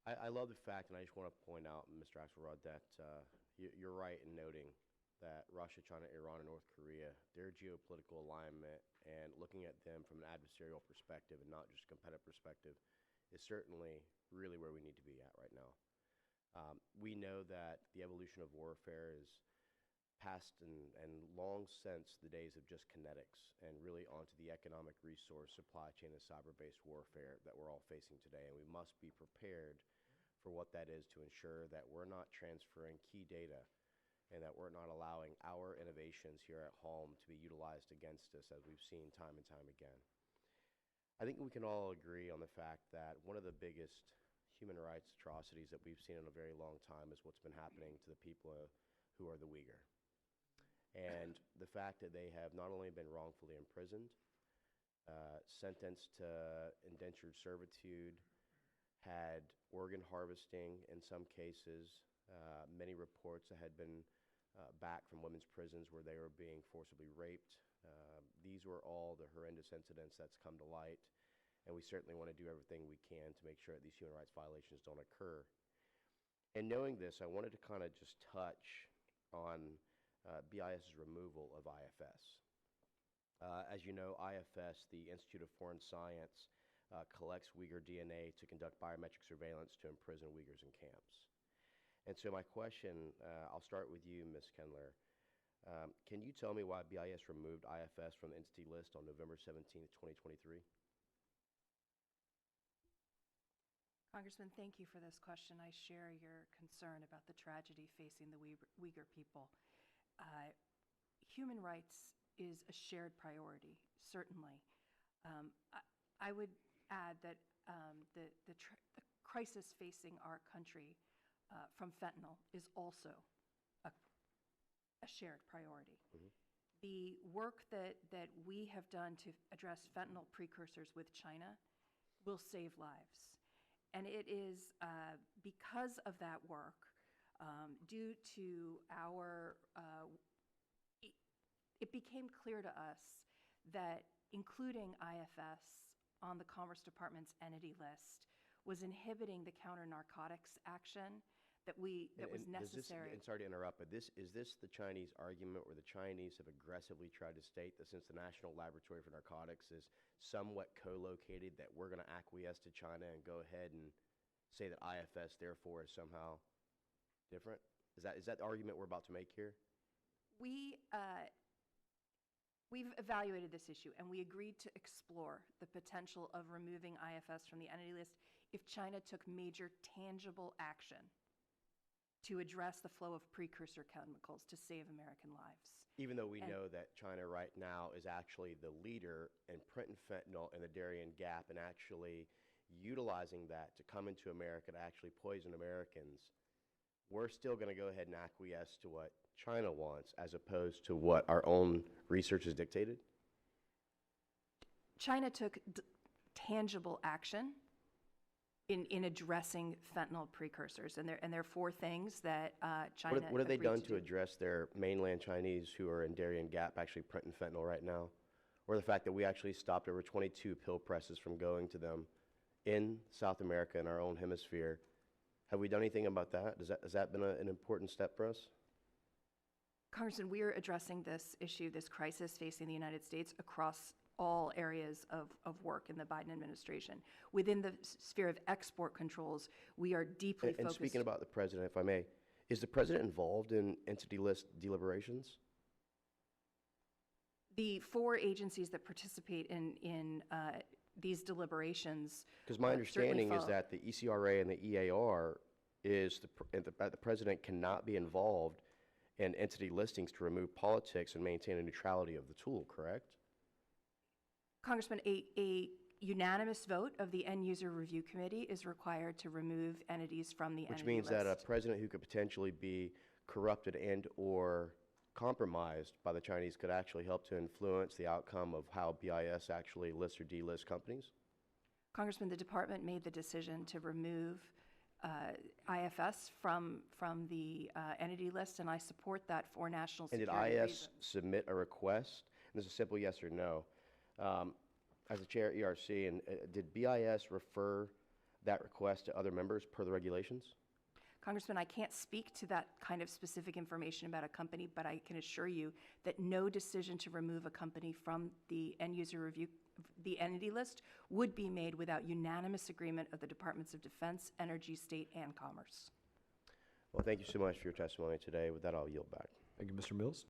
I love the fact, and I just want to point out, Mr. Axelrod, that you're right in noting that Russia, China, Iran, and North Korea, their geopolitical alignment and looking at them from an adversarial perspective and not just a competitive perspective is certainly really where we need to be at right now. We know that the evolution of warfare is past and long since the days of just kinetics and really onto the economic resource supply chain and cyber-based warfare that we're all facing today. And we must be prepared for what that is to ensure that we're not transferring key data and that we're not allowing our innovations here at home to be utilized against us, as we've seen time and time again. I think we can all agree on the fact that one of the biggest human rights atrocities that we've seen in a very long time is what's been happening to the people who are the Uyghur. And the fact that they have not only been wrongfully imprisoned, sentenced to indentured servitude, had organ harvesting in some cases, many reports that had been back from women's prisons where they were being forcibly raped. These were all the horrendous incidents that's come to light, and we certainly want to do everything we can to make sure that these human rights violations don't occur. And knowing this, I wanted to kind of just touch on BIS's removal of IFS. As you know, IFS, the Institute of Foreign Science, collects Uyghur DNA to conduct biometric surveillance to imprison Uyghurs in camps. And so my question, I'll start with you, Ms. Kendler. Can you tell me why BIS removed IFS from the entity list on November 17th, 2023? Congressman, thank you for this question. I share your concern about the tragedy facing the Uyghur people. Human rights is a shared priority, certainly. I would add that the crisis facing our country from fentanyl is also a shared priority. Mm-hmm. The work that we have done to address fentanyl precursors with China will save lives. And it is because of that work, due to our, it became clear to us that including IFS on the Commerce Department's entity list was inhibiting the counter-narcotics action that was necessary. And sorry to interrupt, but is this the Chinese argument where the Chinese have aggressively tried to state that since the National Laboratory for Narcotics is somewhat co-located, that we're going to acquiesce to China and go ahead and say that IFS therefore is somehow different? Is that the argument we're about to make here? We've evaluated this issue, and we agreed to explore the potential of removing IFS from the entity list if China took major tangible action to address the flow of precursor chemicals to save American lives. Even though we know that China right now is actually the leader in printing fentanyl in the Darien Gap and actually utilizing that to come into America to actually poison Americans, we're still going to go ahead and acquiesce to what China wants as opposed to what our own research has dictated? China took tangible action in addressing fentanyl precursors, and there are four things that China. What have they done to address their mainland Chinese who are in Darien Gap actually printing fentanyl right now? Or the fact that we actually stopped over 22 pill presses from going to them in South America in our own hemisphere. Have we done anything about that? Has that been an important step for us? Congressman, we are addressing this issue, this crisis facing the United States across all areas of work in the Biden administration. Within the sphere of export controls, we are deeply focused. And speaking about the president, if I may, is the president involved in entity list deliberations? The four agencies that participate in these deliberations. Because my understanding is that the ECRA and the EAR is the president cannot be involved in entity listings to remove politics and maintain a neutrality of the tool, correct? Congressman, a unanimous vote of the End User Review Committee is required to remove entities from the entity list. Which means that a president who could potentially be corrupted and or compromised by the Chinese could actually help to influence the outcome of how BIS actually lists or delists companies? Congressman, the department made the decision to remove IFS from the entity list, and I support that for national security reasons. And did IS reasons. submit a request? And this is a simple yes or no. As the chair at ERC, and did BIS refer that request to other members per the regulations? Congressman, I can't speak to that kind of specific information about a company, but I can assure you that no decision to remove a company from the end user review, the entity list, would be made without unanimous agreement of the Departments of Defense, Energy, State, and Commerce. Well, thank you so much for your testimony today. With that, I'll yield back. Thank you, Mr. Mills.